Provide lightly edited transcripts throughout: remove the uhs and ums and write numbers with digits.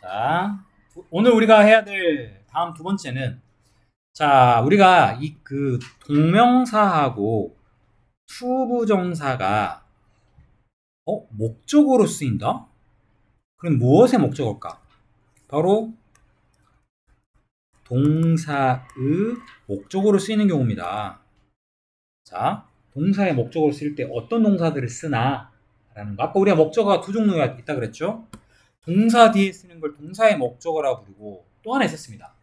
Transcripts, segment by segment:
자, 오늘 우리가 해야 될 다음 두 번째는, 자, 우리가 동명사하고 투부정사가 목적어로 쓰인다? 그럼 무엇의 목적어일까? 바로 동사의 목적어로 쓰이는 경우입니다. 자, 동사의 목적어로 쓸 때 어떤 동사들을 쓰나? 라는 거. 아까 우리가 목적어가 두 종류가 있다 그랬죠? 동사 뒤에 쓰는 걸 동사의 목적어라고 부르고 또 하나 있었습니다.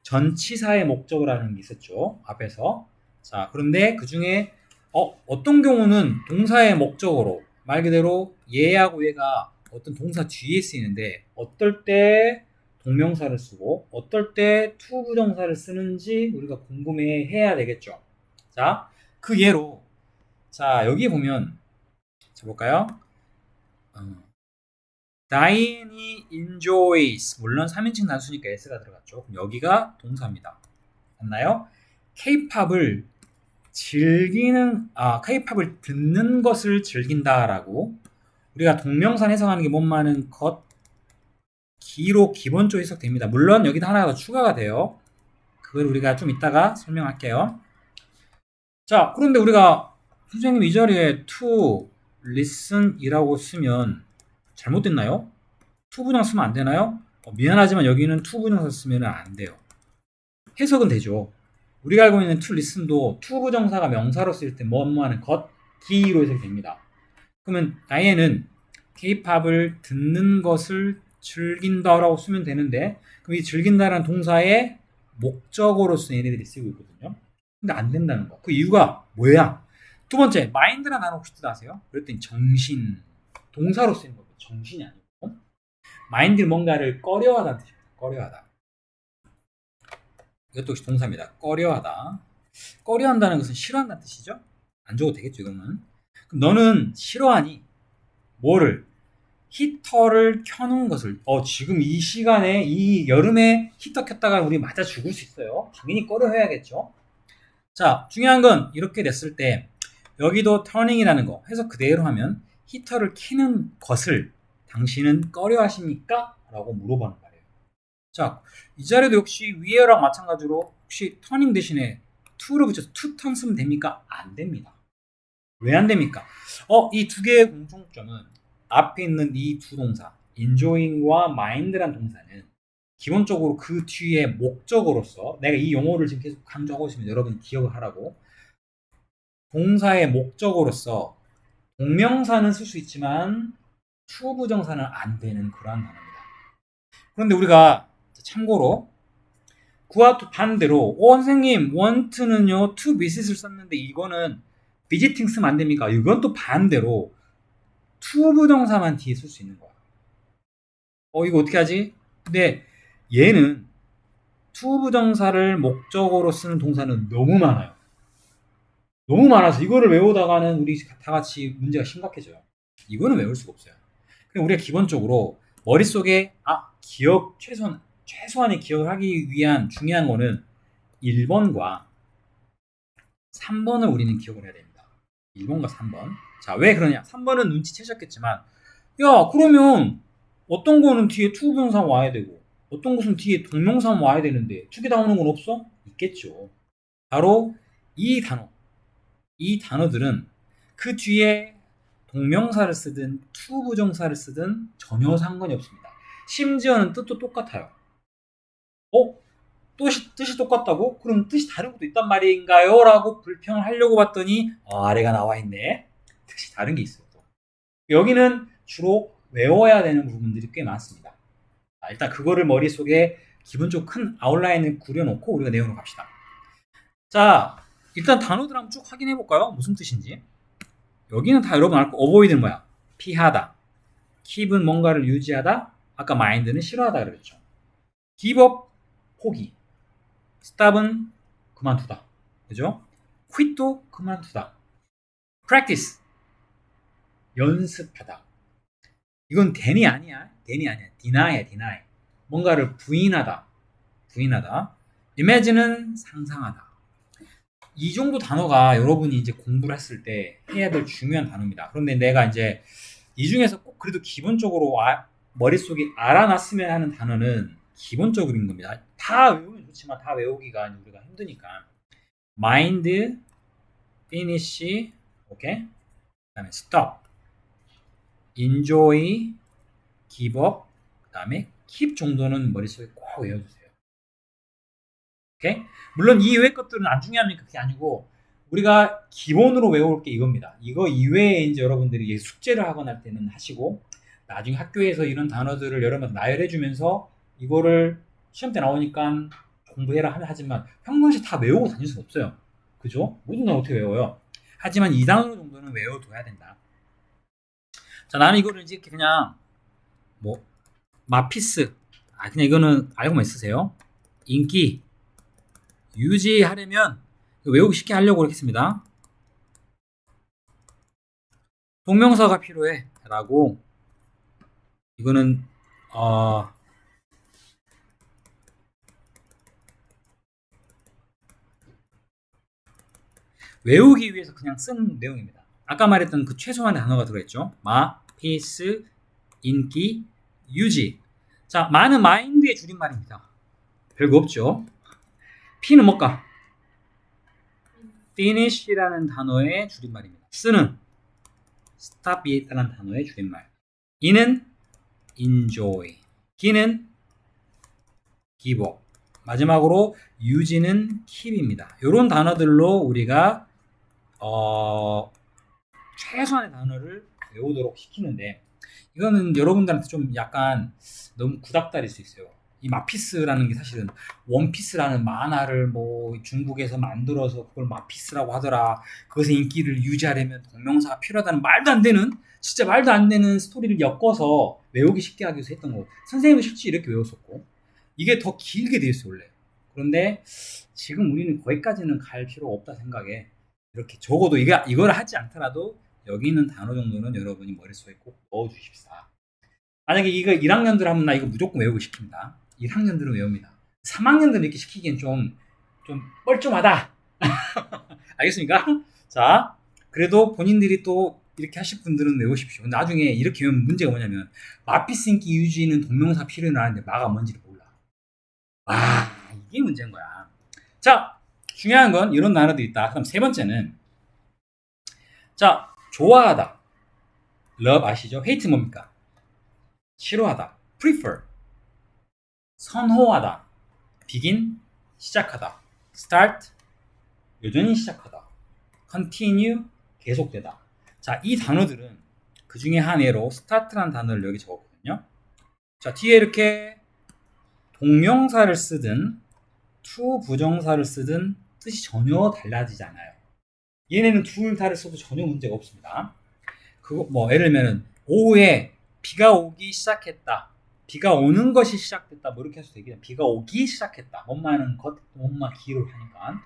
전치사의 목적어라는 게 있었죠. 앞에서. 자, 그런데 그 중에 어떤 경우는 동사의 목적어로 말 그대로 얘하고 얘가 어떤 동사 뒤에 쓰이는데 어떨 때 동명사를 쓰고 어떨 때 투부정사를 쓰는지 우리가 궁금해 해야 되겠죠. 자, 그 예로 자, 여기 보면 자 볼까요? 다이앤이 enjoys 물론 3인칭 단수니까 s가 들어갔죠. 그럼 여기가 동사입니다. 맞나요? K-팝을 K-팝을 듣는 것을 즐긴다라고 우리가 동명사 해석하는 게 뭔말은 것, 기로 기본적으로 해석됩니다. 물론 여기다 하나가 더 추가가 돼요. 그걸 우리가 좀 이따가 설명할게요. 자, 그런데 우리가 선생님 이 자리에 to listen이라고 쓰면 잘못됐나요? 투부정사 쓰면 안 되나요? 미안하지만 여기는 투부정사 쓰면 안 돼요. 해석은 되죠. 우리가 알고 있는 to listen도 투부정사가 명사로 쓸 때 뭐뭐하는 것, 기로 해석이 됩니다. 그러면 다이앤은 K-팝을 듣는 것을 즐긴다라고 쓰면 되는데 그럼 이 즐긴다라는 동사의 목적어로서 얘네들이 쓰고 있거든요. 근데 안 된다는 거. 그 이유가 뭐야? 두 번째, 마인드라는 단어 혹시 아세요? 그랬더니 정신, 동사로 쓰는 거예요. 정신이 아니고. 마인드는 뭔가를 꺼려하다는 뜻입니다. 꺼려하다. 이것도 혹시 동사입니다. 꺼려하다. 꺼려한다는 것은 싫어한다는 뜻이죠? 안 줘도 되겠죠, 이거는. 그럼 너는 싫어하니? 뭐를? 히터를 켜놓은 것을. 지금 이 시간에, 이 여름에 히터 켰다가 우리 맞아 죽을 수 있어요. 당연히 꺼려해야겠죠? 자, 중요한 건 이렇게 됐을 때, 여기도 turning이라는 거 해서 그대로 하면 히터를 켜는 것을 당신은 꺼려 하십니까? 라고 물어보는 말이에요. 자, 이 자리도 역시 위에랑 마찬가지로 혹시 turning 대신에 to를 붙여서 to turn 쓰면 됩니까? 안 됩니다. 왜 안 됩니까? 이 두 개의 공통점은 앞에 있는 이 두 동사 enjoying과 mind란 동사는 기본적으로 그 뒤에 목적어로서 내가 이 용어를 지금 계속 강조하고 있으면 여러분 기억을 하라고 동사의 목적어로서 동명사는 쓸 수 있지만 투부정사는 안 되는 그러한 단어입니다. 그런데 우리가 참고로 그와 또 반대로 선생님 want는요 to visit을 썼는데 이거는 visiting 쓰면 안 됩니까? 이건 또 반대로 투부정사만 뒤에 쓸 수 있는 거야. 이거 어떻게 하지? 근데 얘는 투부정사를 목적어로 쓰는 동사는 너무 많아요. 너무 많아서 이거를 외우다가는 우리 다 같이 문제가 심각해져요. 이거는 외울 수가 없어요. 그럼 우리가 기본적으로 머릿속에 최소한의 기억을 하기 위한 중요한 거는 1번과 3번을 우리는 기억을 해야 됩니다. 1번과 3번. 자, 왜 그러냐? 3번은 눈치채셨겠지만 야, 그러면 어떤 거는 뒤에 투부정사 와야 되고 어떤 것은 뒤에 동명사 와야 되는데 두 개 다 오는 건 없어? 있겠죠. 바로 이 단어들은 그 뒤에 동명사를 쓰든 투부정사를 쓰든 전혀 상관이 없습니다. 심지어는 뜻도 똑같아요. 뜻이 똑같다고? 그럼 뜻이 다른 것도 있단 말인가요? 라고 불평을 하려고 봤더니 아래가 나와 있네. 뜻이 다른 게 있어요. 여기는 주로 외워야 되는 부분들이 꽤 많습니다. 일단 그거를 머릿속에 기본적으로 큰 아웃라인을 그려놓고 우리가 내용으로 갑시다. 자, 일단 단어들 한번 쭉 확인해 볼까요? 무슨 뜻인지. 여기는 다 여러분 알고 avoid는 뭐야? 피하다. keep은 뭔가를 유지하다. 아까 mind는 싫어하다 그랬죠. give up 포기. stop은 그만두다. 그죠? quit도 그만두다. practice 연습하다. 이건 then이 아니야. deny. 뭔가를 부인하다. imagine은 상상하다. 이 정도 단어가 여러분이 이제 공부를 했을 때 해야 될 중요한 단어입니다. 그런데 내가 이제 이 중에서 꼭 그래도 기본적으로 머릿속에 알아놨으면 하는 단어는 기본적인 겁니다. 다 외우면 좋지만 다 외우기가 우리가 힘드니까. mind, finish, 오케이? 그다음에 stop, enjoy, give up, 그다음에 keep 정도는 머릿속에 꼭 외워주세요. 오케이? 물론 이 이외의 것들은 안 중요하니까 그게 아니고 우리가 기본으로 외울 게 이겁니다. 이거 이외에 이제 여러분들이 숙제를 하거나 할 때는 하시고 나중에 학교에서 이런 단어들을 여러분 나열해주면서 이거를 시험 때 나오니까 공부해라 하지만 평상시 다 외우고 다닐 수는 없어요. 그죠? 모든 건 어떻게 외워요? 하지만 이 단어 정도는 외워둬야 된다. 자, 나는 이거를 이제 그냥 뭐 마피스, 그냥 이거는 알고만 있으세요. 인기 유지하려면 외우기 쉽게 하려고 했습니다. 동명사가 필요해 라고 이거는 외우기 위해서 그냥 쓴 내용입니다. 아까 말했던 그 최소한의 단어가 들어있죠. 마, 피스, 인기, 유지. 자, 마는 마인드의 줄임말입니다. 별거 없죠. P는 뭘까? finish라는 단어의 줄임말입니다. S는 stop이라는 단어의 줄임말. E는 enjoy. G는 give up. 마지막으로 유지는 keep입니다. 이런 단어들로 우리가 최소한의 단어를 외우도록 시키는데 이거는 여러분들한테 좀 약간 너무 구닥다릴 수 있어요. 이 마피스라는 게 사실은 원피스라는 만화를 뭐 중국에서 만들어서 그걸 마피스라고 하더라. 그것의 인기를 유지하려면 동명사가 필요하다는 말도 안 되는 진짜 말도 안 되는 스토리를 엮어서 외우기 쉽게 하기 위해서 했던 거. 선생님은 실제 이렇게 외웠었고 이게 더 길게 돼 있어요 원래. 그런데 지금 우리는 거기까지는 갈 필요가 없다 생각에 이렇게 적어도 이걸 하지 않더라도 여기 있는 단어 정도는 여러분이 머릿속에 꼭 넣어주십사. 만약에 이거 1학년들 하면 나 이거 무조건 외우고 시킵니다. 1학년들은 외웁니다. 3학년들 이렇게 시키기엔 좀 뻘쭘하다. 알겠습니까? 자, 그래도 본인들이 또 이렇게 하실 분들은 외우십시오. 나중에 이렇게 외우면 문제가 뭐냐면 마피스인기 유지는 동명사 필요는 하는데 마가 뭔지를 몰라. 이게 문제인 거야. 자, 중요한 건 이런 단어도 있다. 그럼 세 번째는 자, 좋아하다. love 아시죠? hate 뭡니까? 싫어하다. prefer. 선호하다. begin. 시작하다. start. 여전히 시작하다. continue. 계속되다. 자, 이 단어들은 그 중에 한 예로 start라는 단어를 여기 적었거든요. 자, 뒤에 이렇게 동명사를 쓰든 to 부정사를 쓰든 뜻이 전혀 달라지지 않아요. 얘네는 둘 다를 써도 전혀 문제가 없습니다. 그거 뭐 예를 들면 오후에 비가 오기 시작했다. 비가 오는 것이 시작됐다. 뭐 이렇게 해서 되겠네. 비가 오기 시작했다. 엄마는 것, 엄마 기를 하니까.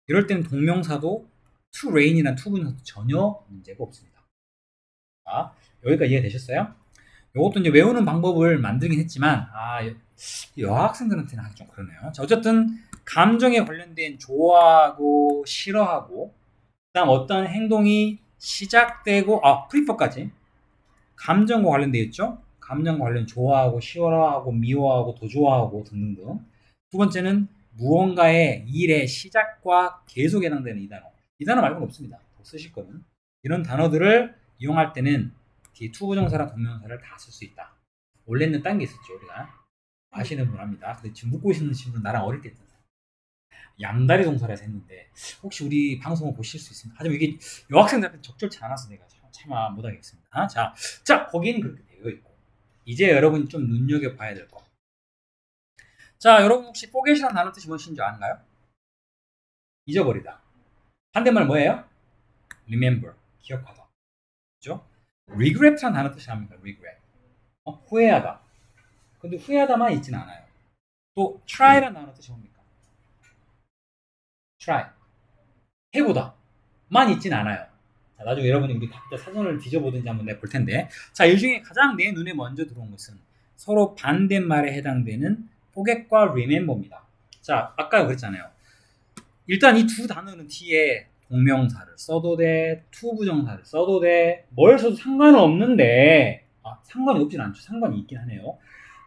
이럴 때는 동명사도 to rain이나 to 부정사도 전혀 문제가 없습니다. 자, 여기까지 이해되셨어요? 이것도 이제 외우는 방법을 만들긴 했지만 여학생들한테는 하기 좀 그러네요. 자, 어쨌든 감정에 관련된 좋아하고 싫어하고 그다음 어떤 행동이 시작되고 prefer까지 감정과 관련되어 있죠. 감정과 관련 좋아하고 싫어하고 미워하고 더 좋아하고 등등등. 두 번째는 무언가의 일의 시작과 계속에 해당되는 이 단어. 이 단어 말고는 없습니다. 더 쓰실 거는 이런 단어들을 이용할 때는 뒤에 투부정사랑 동명사를 다 쓸 수 있다. 원래는 딴 게 있었죠. 우리가 아시는 분 압니다. 근데 지금 묻고 계시는 친구는 나랑 어릴 때 했던 양다리 동사를 했는데 혹시 우리 방송을 보실 수 있습니다. 하지만 이게 여학생들한테 적절치 않아서 내가 차마 못하겠습니다. 자, 거기는 그렇게 되어 있고 이제 여러분이 좀 눈여겨봐야 될 거. 자, 여러분 혹시 forget이라는 단어 뜻이 무엇인지 아는가요? 잊어버리다. 반대말 뭐예요? remember, 기억하다. 그죠? regret라는 단어 뜻이 압니까? regret. 후회하다. 근데 후회하다만 있진 않아요. 또 try라는 단어 뜻이 뭡니까? try. 해보다만 있진 않아요. 자, 나중에 여러분이 우리 각자 사전을 뒤져보든지 한번 내볼 텐데. 자, 이 중에 가장 내 눈에 먼저 들어온 것은 서로 반대말에 해당되는 forget과 remember입니다. 자, 아까 그랬잖아요. 일단 이 두 단어는 뒤에 동명사를 써도 돼, 투 부정사를 써도 돼, 뭘 써도 상관은 없는데 상관이 없진 않죠. 상관이 있긴 하네요.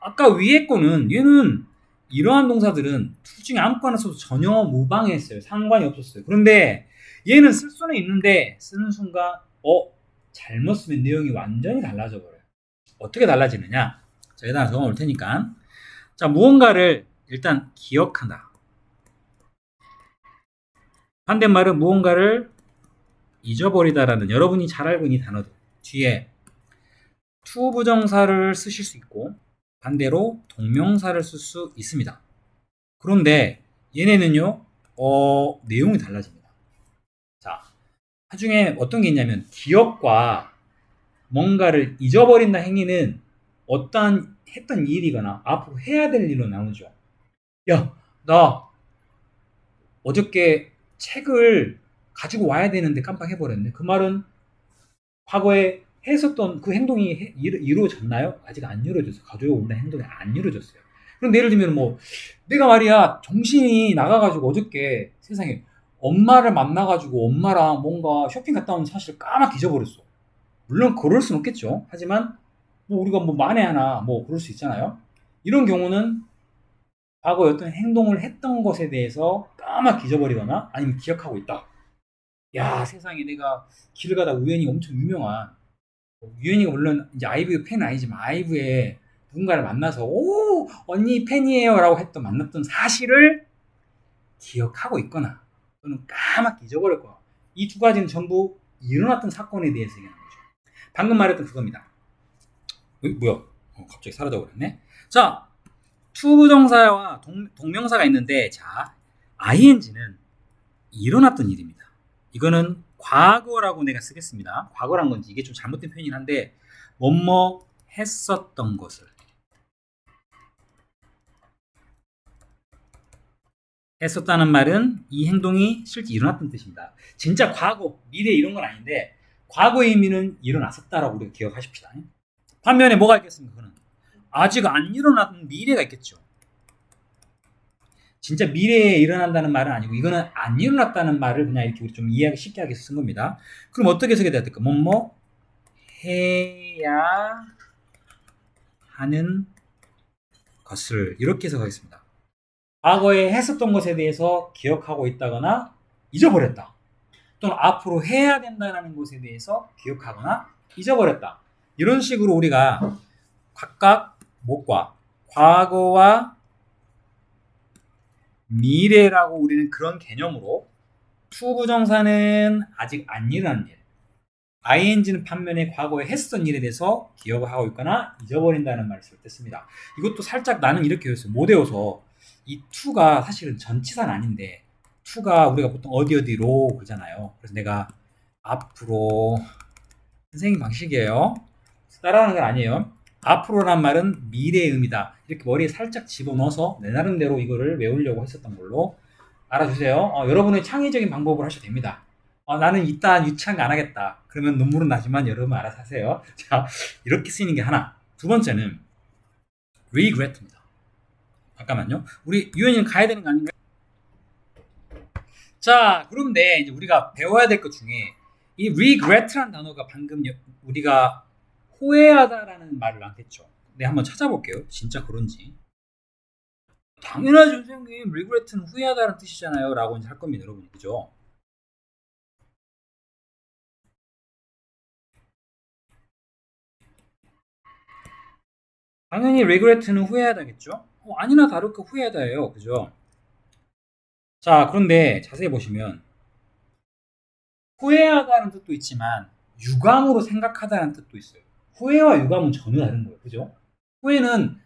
아까 위에 거는 얘는 이러한 동사들은 둘 중에 아무거나 써도 전혀 무방했어요. 상관이 없었어요. 그런데 얘는 쓸 수는 있는데 쓰는 순간 잘못 쓰면 내용이 완전히 달라져 버려요. 어떻게 달라지느냐? 자, 여기다 적어 놓을 테니까. 자, 무언가를 일단 기억한다. 반대말은 무언가를 잊어버리다라는, 여러분이 잘 알고 있는 이 단어들 뒤에 to 부정사를 쓰실 수 있고 반대로 동명사를 쓸 수 있습니다. 그런데 얘네는요 내용이 달라집니다. 자, 나중에 어떤 게 있냐면 기억과 뭔가를 잊어버린다 행위는 어떠한 했던 일이거나 앞으로 해야 될 일로 나누죠. 야, 나 어저께 책을 가지고 와야 되는데 깜빡해버렸네. 그 말은 과거에 했었던 그 행동이 이루어졌나요? 아직 안 이루어졌어요. 가지고 온다는 행동이 안 이루어졌어요. 그런데 예를 들면 뭐 내가 말이야 정신이 나가가지고 어저께 세상에 엄마를 만나가지고 엄마랑 뭔가 쇼핑 갔다 온 사실을 까맣게 잊어버렸어. 물론 그럴 수는 없겠죠. 하지만 뭐 우리가 뭐 만에 하나 뭐 그럴 수 있잖아요. 이런 경우는 과거에 어떤 행동을 했던 것에 대해서 까맣게 잊어버리거나 아니면 기억하고 있다. 야, 세상에 내가 길을 가다 우연히 엄청 유명한 유연이가 물론 이제 아이브의 팬은 아니지만 아이브의 누군가를 만나서 오 언니 팬이에요라고 했던 만났던 사실을 기억하고 있거나 또는 까맣게 잊어버릴 거야. 이 두 가지는 전부 일어났던 사건에 대해서 얘기하는 거죠. 방금 말했던 그겁니다. 뭐야? 갑자기 사라져 버렸네. 자, to 부정사와 동명사가 있는데 자 ing는 일어났던 일입니다. 이거는 과거라고 내가 쓰겠습니다. 과거란 건지 이게 좀 잘못된 표현이긴 한데 뭐뭐 했었던 것을 했었다는 말은 이 행동이 실제 일어났던 뜻입니다. 진짜 과거, 미래 이런 건 아닌데 과거의 의미는 일어났었다라고 우리가 기억하십시다. 반면에 뭐가 있겠습니까? 그는 아직 안 일어난 미래가 있겠죠. 진짜 미래에 일어난다는 말은 아니고 이거는 안 일어났다는 말을 그냥 이렇게 우리 좀 이해하기 쉽게 하기 위해서 쓴 겁니다. 그럼 어떻게 쓰게 될까? 뭐뭐 해야 하는 것을 이렇게 해석하겠습니다. 과거에 했었던 것에 대해서 기억하고 있다거나 잊어버렸다. 또는 앞으로 해야 된다는 것에 대해서 기억하거나 잊어버렸다. 이런 식으로 우리가 각각 뭐과 과거와 미래라고 우리는 그런 개념으로 to 부정사는 아직 안 일어난 일, ing는 반면에 과거에 했었던 일에 대해서 기억을 하고 있거나 잊어버린다는 말을 쓸 때 씁니다. 이것도 살짝 나는 이렇게 했어요. 못 외워서 이 to가 사실은 전치사는 아닌데 to가 우리가 보통 어디로 그러잖아요. 그래서 내가 앞으로 선생님 방식이에요. 따라하는 건 아니에요. 앞으로란 말은 미래의 의미다. 이렇게 머리에 살짝 집어넣어서 내 나름대로 이거를 외우려고 했었던 걸로 알아주세요. 여러분의 창의적인 방법으로 하셔도 됩니다. 나는 이따 유치한 거 안 하겠다. 그러면 눈물은 나지만 여러분 알아서 하세요. 자, 이렇게 쓰이는 게 하나. 두 번째는 regret입니다. 잠깐만요. 우리 유연이는 가야 되는 거 아닌가요? 자, 그런데 이제 우리가 배워야 될 것 중에 이 regret라는 단어가 방금 우리가 후회하다라는 말을 안 했죠. 네, 한번 찾아볼게요. 진짜 그런지. 당연하죠, 선생님. regret는 후회하다는 뜻이잖아요. 라고 이제 할 겁니다, 여러분. 그죠? 당연히 regret는 후회하다겠죠? 아니나 다를까 후회하다예요. 그죠? 자, 그런데 자세히 보시면 후회하다는 뜻도 있지만 유감으로 생각하다는 뜻도 있어요. 후회와 유감은 전혀 다른 거예요. 그죠? 후회는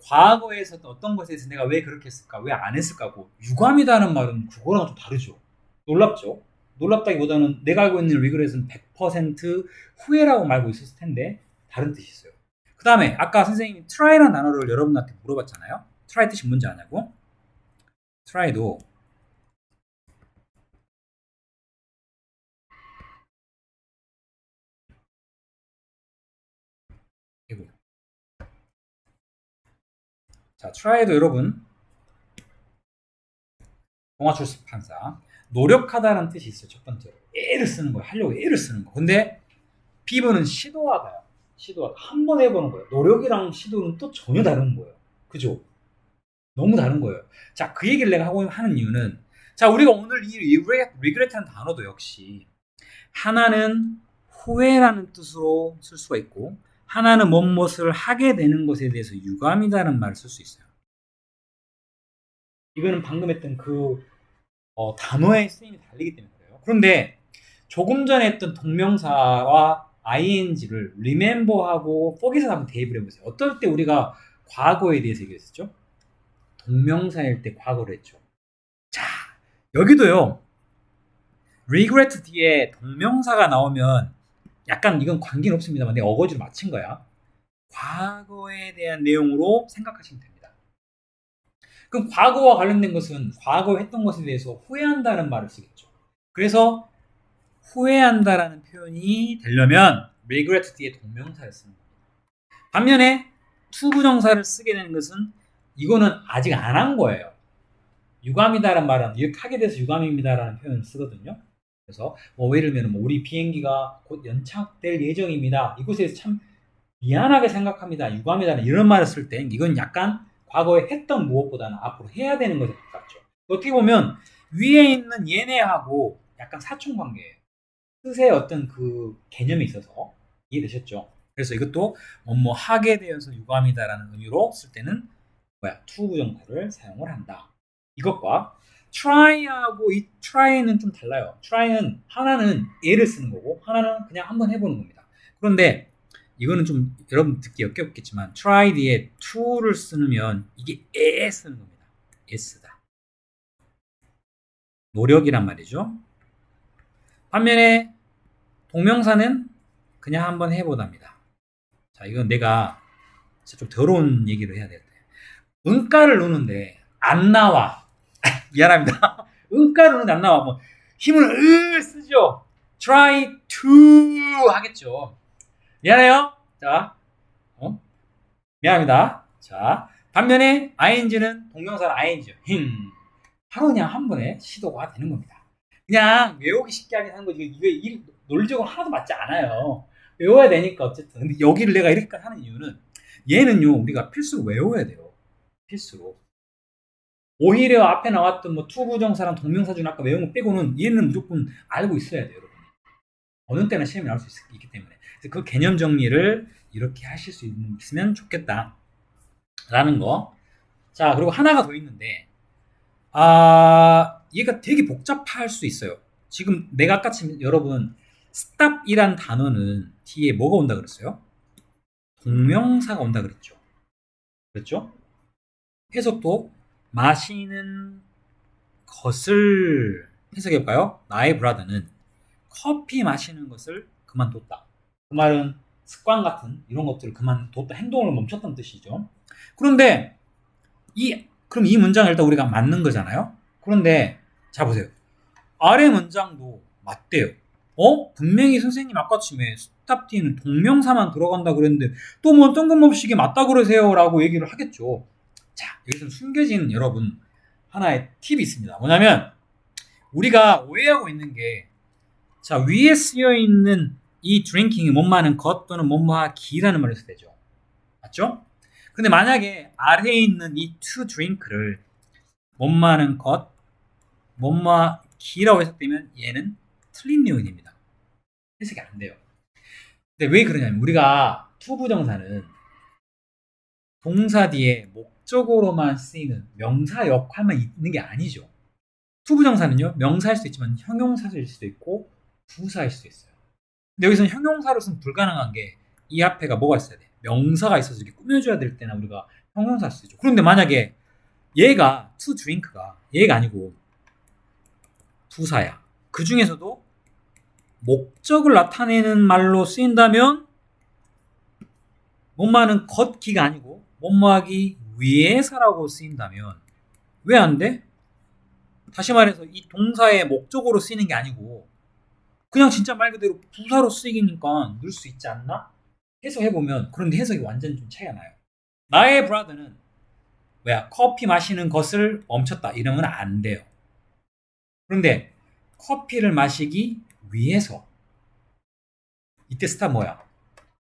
과거에 있었던 어떤 것에 대해서 내가 왜 그렇게 했을까? 왜 안 했을까고. 유감이라는 말은 그거랑 좀 다르죠. 놀랍죠? 놀랍다기보다는 내가 알고 있는 regret은 100% 후회라고 알고 있었을 텐데 다른 뜻이 있어요. 그 다음에 아까 선생님이 try라는 단어를 여러분한테 물어봤잖아요. try 뜻이 뭔지 아냐고? try도 자, try도 여러분 동아출판사 노력하다는 뜻이 있어요. 첫 번째로 애를 쓰는 거예요. 하려고 애를 쓰는 거. 근데 비브는 시도하다요. 시도하다. 한 번 해보는 거예요. 노력이랑 시도는 또 전혀 다른 거예요. 그죠? 너무 다른 거예요. 자, 그 얘기를 내가 하는 이유는, 자, 우리가 오늘 이 regret라는 단어도 역시 하나는 후회라는 뜻으로 쓸 수가 있고, 하나는 무엇을 하게 되는 것에 대해서 유감이다라는 말을 쓸 수 있어요. 이거는 방금 했던 그 단어의 쓰임이 다르기 때문에 그래요. 그런데 조금 전에 했던 동명사와 ing를 remember하고 forget을 한번 대입을 해보세요. 어떨 때 우리가 과거에 대해서 얘기했었죠? 동명사일 때 과거를 했죠. 자, 여기도요. regret 뒤에 동명사가 나오면 약간 이건 관계는 없습니다만 내가 어거지로 맞힌 거야. 과거에 대한 내용으로 생각하시면 됩니다. 그럼 과거와 관련된 것은 과거에 했던 것에 대해서 후회한다는 말을 쓰겠죠. 그래서 후회한다라는 표현이 되려면 regret 뒤에 동명사를 쓰는 겁니다. 반면에 투부정사를 쓰게 되는 것은 이거는 아직 안 한 거예요. 유감이다라는 말은 이렇게 하게 돼서 유감입니다라는 표현을 쓰거든요. 그래서 예를 들면 우리 비행기가 곧 연착될 예정입니다. 이곳에서 참 미안하게 생각합니다. 유감이다라는 이런 말을 쓸 때 이건 약간 과거에 했던 무엇보다는 앞으로 해야 되는 것에 가깝죠. 어떻게 보면 위에 있는 얘네하고 약간 사촌관계예요. 뜻의 어떤 그 개념이 있어서 이해되셨죠? 그래서 이것도 뭐뭐 하게 되어서 유감이다라는 의미로 쓸 때는 투부정사를 사용을 한다. 이것과 try하고 이 try는 좀 달라요. try는 하나는 예를 쓰는 거고 하나는 그냥 한번 해보는 겁니다. 그런데 이거는 좀 여러분 듣기 역겹겠지만 try 뒤에 to를 쓰면 이게 에 쓰는 겁니다. s다. 노력이란 말이죠. 반면에 동명사는 그냥 한번 해보답니다. 자, 이건 내가 좀 더러운 얘기를 해야 될 때. 은가를 넣는데 안 나와. 미안합니다. 은가를 넣는데 안 나와. 뭐 힘을 쓰죠. try to 하겠죠. 미안해요. 자, 미안합니다. 자, 반면에 ing는 동명사는 ing죠. 바로 그냥 한 번에 시도가 되는 겁니다. 그냥 외우기 쉽게 하긴 한 거지. 이게 논리적으로 하나도 맞지 않아요. 외워야 되니까 어쨌든. 근데 여기를 내가 이렇게 하는 이유는 얘는요 우리가 필수로 외워야 돼요. 필수로. 오히려 앞에 나왔던 뭐 투부정사랑 동명사 중 아까 외운 거 빼고는 얘는 무조건 알고 있어야 돼요, 여러분. 어느 때나 시험에 나올 수 있기 때문에. 그래서 그 개념 정리를 이렇게 하실 수 있으면 좋겠다. 라는 거. 자, 그리고 하나가 더 있는데, 얘가 되게 복잡할 수 있어요. 지금 내가 아까 여러분, stop이란 단어는 뒤에 뭐가 온다 그랬어요? 동명사가 온다 그랬죠. 그렇죠? 해석도 마시는 것을 해석해볼까요? 나의 브라더는 커피 마시는 것을 그만뒀다. 그 말은 습관 같은 이런 것들을 그만뒀다. 행동을 멈췄다는 뜻이죠. 그런데 그럼 이 문장을 일단 우리가 맞는 거잖아요. 그런데 자 보세요. 아래 문장도 맞대요. 분명히 선생님 아까쯤에 스탑 뒤에는 동명사만 들어간다 그랬는데 또 뭐 뜬금없이 맞다 그러세요 라고 얘기를 하겠죠. 자, 여기서 숨겨진 여러분 하나의 팁이 있습니다. 뭐냐면 우리가 오해하고 있는 게 자, 위에 쓰여 있는 이 drinking이 뭐뭐하는 것 또는 뭐뭐하기라는 말을 써야 되죠. 맞죠? 근데 만약에 아래에 있는 이 to drink를 뭐뭐하는 것, 뭐뭐하기라고 해석되면 얘는 틀린 내용이 됩니다. 해석이 안 돼요. 근데 왜 그러냐면 우리가 to 부정사는 동사 뒤에 목적어로만 쓰이는 명사 역할만 있는 게 아니죠. to 부정사는요 명사일 수도 있지만 형용사일 수도 있고 부사일 수도 있어요. 근데 여기서는 형용사로서는 불가능한 게 이 앞에가 뭐가 있어야 돼? 명사가 있어서 이렇게 꾸며줘야 될 때나 우리가 형용사를 쓰죠. 그런데 만약에 얘가 to drink가 얘가 아니고 부사야. 그 중에서도 목적을 나타내는 말로 쓰인다면 뭐뭐하는 걷기가 아니고 뭐뭐하기 위해서라고 쓰인다면 왜 안 돼? 다시 말해서 이 동사의 목적으로 쓰이는 게 아니고 그냥 진짜 말 그대로 부사로 쓰이니까 넣을 수 있지 않나? 해석해보면 그런데 해석이 완전 좀 차이가 나요. 나의 브라더는 커피 마시는 것을 멈췄다 이러면 안 돼요. 그런데 커피를 마시기 위해서 이때 스탑 뭐야?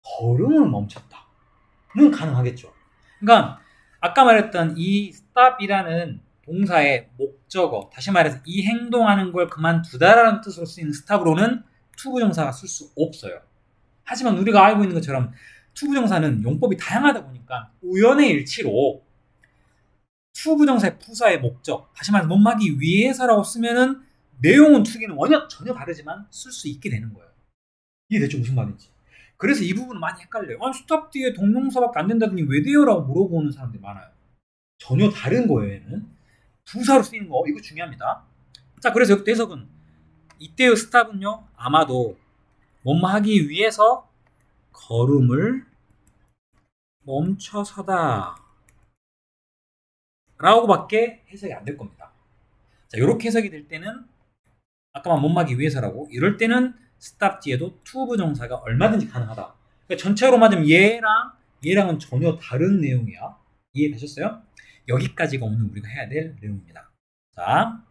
걸음을 멈췄다는 가능하겠죠. 그러니까 아까 말했던 이 stop이라는 동사의 목적어, 다시 말해서 이 행동하는 걸 그만두다라는 뜻으로 쓰이는 stop으로는 to 부정사가 쓸 수 없어요. 하지만 우리가 알고 있는 것처럼 to 부정사는 용법이 다양하다 보니까 우연의 일치로 to 부정사의 부사의 목적, 다시 말해서 못막이 위해서라고 쓰면은 내용은 투기는 전혀 다르지만 쓸 수 있게 되는 거예요. 이해됐죠? 무슨 말인지. 그래서 이 부분은 많이 헷갈려요. 아니, 스탑 뒤에 동명사밖에 안 된다더니 왜 돼요? 라고 물어보는 사람들이 많아요. 전혀 다른 거예요, 얘는. 부사로 쓰이는 거, 이거 중요합니다. 자, 그래서 여기 해석은 이때의 스탑은요, 아마도 뭐뭐 하기 위해서 걸음을 멈춰서다 라고밖에 해석이 안 될 겁니다. 자, 이렇게 해석이 될 때는 아까만 못막이 위해서라고, 이럴 때는 스탑 뒤에도 to 부정사가 얼마든지 가능하다. 그러니까 전체로 맞으면 얘랑은 전혀 다른 내용이야. 이해되셨어요? 여기까지가 오늘 우리가 해야 될 내용입니다. 자,